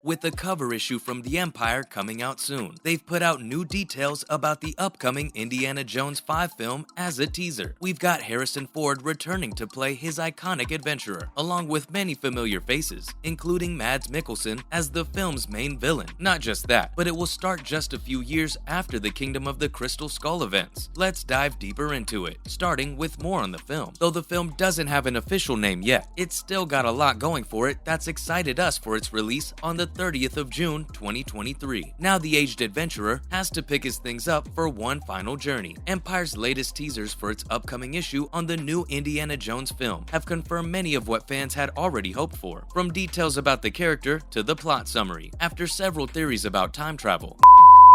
with a cover issue from the Empire coming out soon. They've put out new details about the upcoming Indiana Jones 5 film as a teaser. We've got Harrison Ford returning to play his iconic adventurer, along with many familiar faces, including Mads Mikkelsen as the film's main villain. Not just that, but it will start just a few years after the Kingdom of the Crystal Skull events. Let's dive deeper into it, starting with more on the film. Though the film doesn't have an official name yet, it's still got a lot going for it that's excited us for its release on the 30th of June 2023. Now the aged adventurer has to pick his things up for one final journey. Empire's latest teasers for its upcoming issue on the new Indiana Jones film have confirmed many of what fans had already hoped for, from details about the character to the plot summary. After several theories about time travel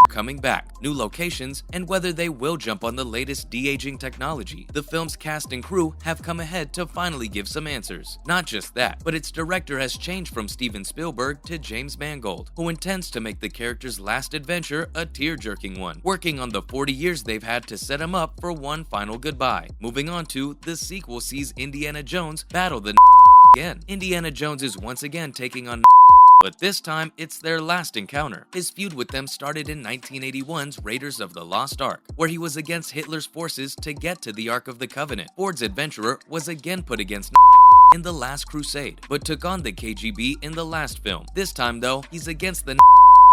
coming back, new locations, and whether they will jump on the latest de-aging technology, the film's cast and crew have come ahead to finally give some answers. Not just that, but its director has changed from Steven Spielberg to James Mangold, who intends to make the character's last adventure a tear-jerking one, working on the 40 years they've had to set him up for one final goodbye. Moving on to, the sequel sees Indiana Jones battle the again. Indiana Jones is once again taking on but this time, it's their last encounter. His feud with them started in 1981's Raiders of the Lost Ark, where he was against Hitler's forces to get to the Ark of the Covenant. Ford's adventurer was again put against in The Last Crusade, but took on the KGB in the last film. This time, though, he's against the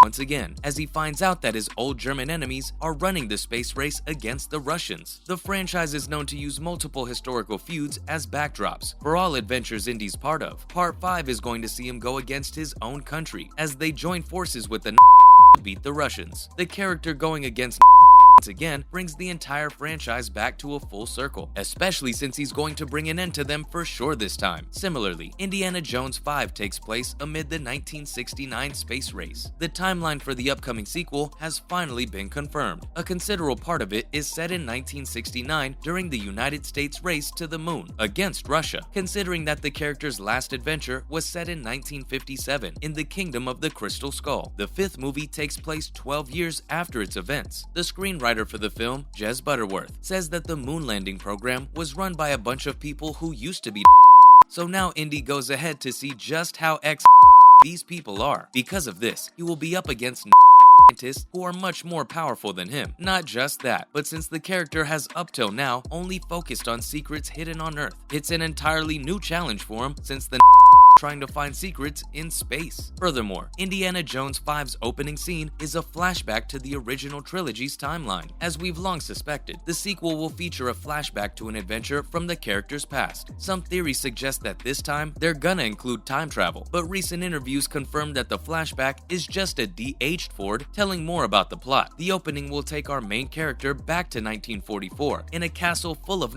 once again, as he finds out that his old German enemies are running the space race against the Russians. The franchise is known to use multiple historical feuds as backdrops for all adventures Indy's part of. Part 5 is going to see him go against his own country, as they join forces with the to beat the Russians. The character going against once again brings the entire franchise back to a full circle, especially since he's going to bring an end to them for sure this time. Similarly, Indiana Jones 5 takes place amid the 1969 space race. The timeline for the upcoming sequel has finally been confirmed. A considerable part of it is set in 1969 during the United States race to the moon against Russia, considering that the character's last adventure was set in 1957 in the Kingdom of the Crystal Skull. The fifth movie takes place 12 years after its events. The screenwriter for the film, Jez Butterworth, says that the moon landing program was run by a bunch of people who used to be so now Indy goes ahead to see just how these people are. Because of this, he will be up against scientists who are much more powerful than him. Not just that, but since the character has up till now only focused on secrets hidden on Earth, it's an entirely new challenge for him since the trying to find secrets in space. Furthermore, Indiana Jones 5's opening scene is a flashback to the original trilogy's timeline. As we've long suspected, the sequel will feature a flashback to an adventure from the character's past. Some theories suggest that this time, they're gonna include time travel, but recent interviews confirm that the flashback is just a de-aged Ford telling more about the plot. The opening will take our main character back to 1944, in a castle full of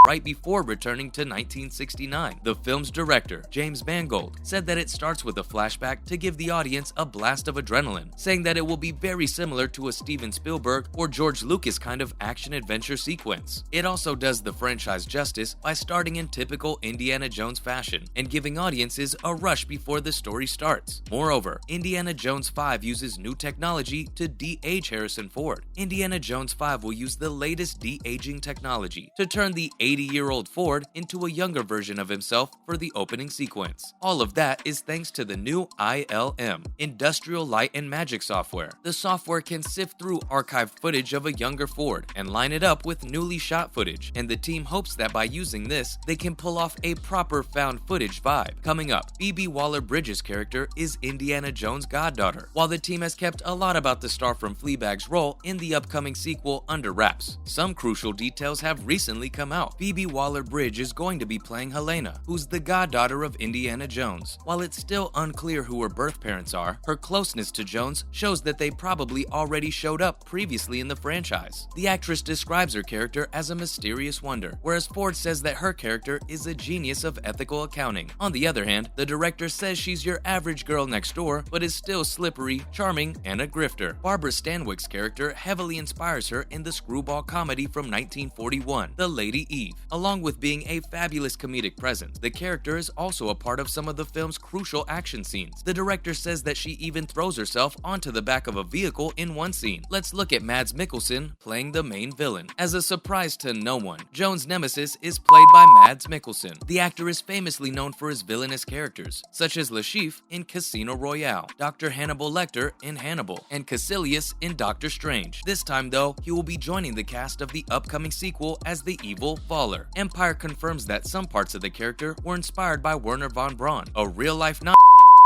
right before returning to 1969. The film's director, James Mangold, said that it starts with a flashback to give the audience a blast of adrenaline, saying that it will be very similar to a Steven Spielberg or George Lucas kind of action-adventure sequence. It also does the franchise justice by starting in typical Indiana Jones fashion and giving audiences a rush before the story starts. Moreover, Indiana Jones 5 uses new technology to de-age Harrison Ford. Indiana Jones 5 will use the latest de-aging technology to turn the 80-year-old Ford into a younger version of himself for the opening sequence. All of that is thanks to the new ILM, Industrial Light and Magic software. The software can sift through archived footage of a younger Ford and line it up with newly shot footage, and the team hopes that by using this, they can pull off a proper found footage vibe. Coming up, Phoebe Waller-Bridge's character is Indiana Jones' goddaughter, while the team has kept a lot about the star from Fleabag's role in the upcoming sequel under wraps. Some crucial details have recently come out. Phoebe Waller-Bridge is going to be playing Helena, who's the goddaughter of Indiana Jones. While it's still unclear who her birth parents are, her closeness to Jones shows that they probably already showed up previously in the franchise. The actress describes her character as a mysterious wonder, whereas Ford says that her character is a genius of ethical accounting. On the other hand, the director says she's your average girl next door, but is still slippery, charming, and a grifter. Barbara Stanwyck's character heavily inspires her in the screwball comedy from 1941, The Lady Eve. naive. Along with being a fabulous comedic presence, the character is also a part of some of the film's crucial action scenes. The director says that she even throws herself onto the back of a vehicle in one scene. Let's look at Mads Mikkelsen playing the main villain. As a surprise to no one, Joan's nemesis is played by Mads Mikkelsen. The actor is famously known for his villainous characters, such as Le Chiffre in Casino Royale, Dr. Hannibal Lecter in Hannibal, and Caecilius in Doctor Strange. This time, though, he will be joining the cast of the upcoming sequel as the evil Faller. Empire confirms that some parts of the character were inspired by Werner von Braun, a real-life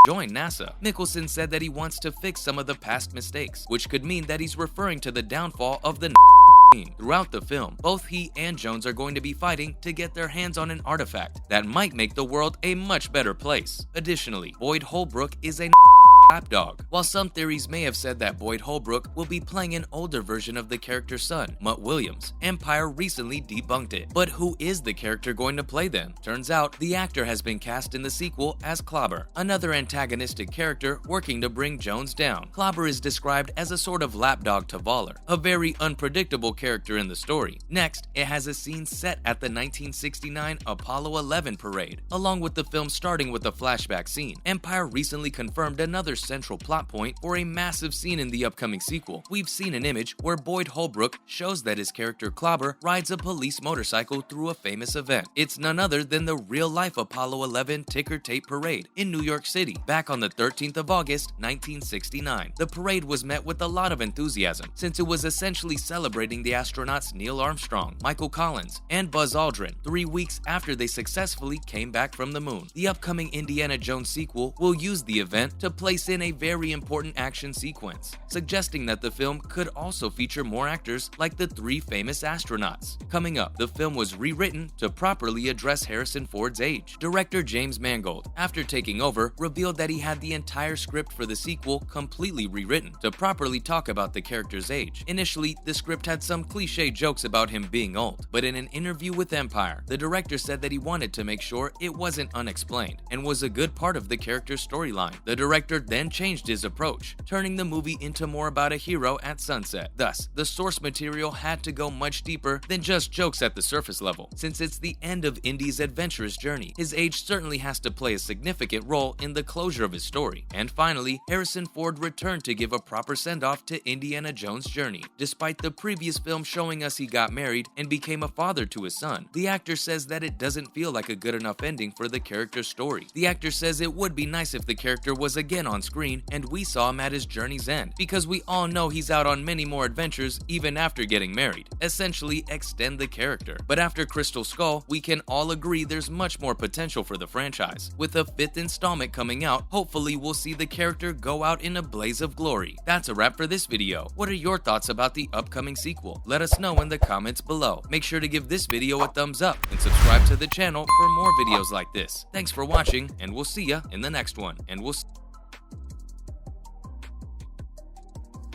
joined NASA. Mikkelsen said that he wants to fix some of the past mistakes, which could mean that he's referring to the downfall of the team. Throughout the film, both he and Jones are going to be fighting to get their hands on an artifact that might make the world a much better place. Additionally, Boyd Holbrook is a lapdog. While some theories may have said that Boyd Holbrook will be playing an older version of the character's son, Mutt Williams, Empire recently debunked it. But who is the character going to play then? Turns out, the actor has been cast in the sequel as Clobber, another antagonistic character working to bring Jones down. Clobber is described as a sort of lapdog to Waller, a very unpredictable character in the story. Next, it has a scene set at the 1969 Apollo 11 parade, along with the film starting with a flashback scene. Empire recently confirmed another central plot point for a massive scene in the upcoming sequel. We've seen an image where Boyd Holbrook shows that his character Clobber rides a police motorcycle through a famous event. It's none other than the real-life Apollo 11 ticker tape parade in New York City, back on the 13th of August, 1969. The parade was met with a lot of enthusiasm, since it was essentially celebrating the astronauts Neil Armstrong, Michael Collins, and Buzz Aldrin 3 weeks after they successfully came back from the moon. The upcoming Indiana Jones sequel will use the event to place in a very important action sequence, suggesting that the film could also feature more actors like the 3 famous astronauts. Coming up, the film was rewritten to properly address Harrison Ford's age. Director James Mangold, after taking over, revealed that he had the entire script for the sequel completely rewritten to properly talk about the character's age. Initially, the script had some cliche jokes about him being old, but in an interview with Empire, the director said that he wanted to make sure it wasn't unexplained and was a good part of the character's storyline. The director then changed his approach, turning the movie into more about a hero at sunset. Thus, the source material had to go much deeper than just jokes at the surface level. Since it's the end of Indy's adventurous journey, his age certainly has to play a significant role in the closure of his story. And finally, Harrison Ford returned to give a proper send-off to Indiana Jones' journey. Despite the previous film showing us he got married and became a father to his son, the actor says that it doesn't feel like a good enough ending for the character's story. The actor says it would be nice if the character was again on screen and we saw him at his journey's end, because we all know he's out on many more adventures even after getting married. Essentially, extend the character. But after Crystal Skull, we can all agree there's much more potential for the franchise. With a 5th installment coming out, hopefully we'll see the character go out in a blaze of glory. That's a wrap for this video. What are your thoughts about the upcoming sequel? Let us know in the comments below. Make sure to give this video a thumbs up and subscribe to the channel for more videos like this. Thanks for watching, and we'll see ya in the next one.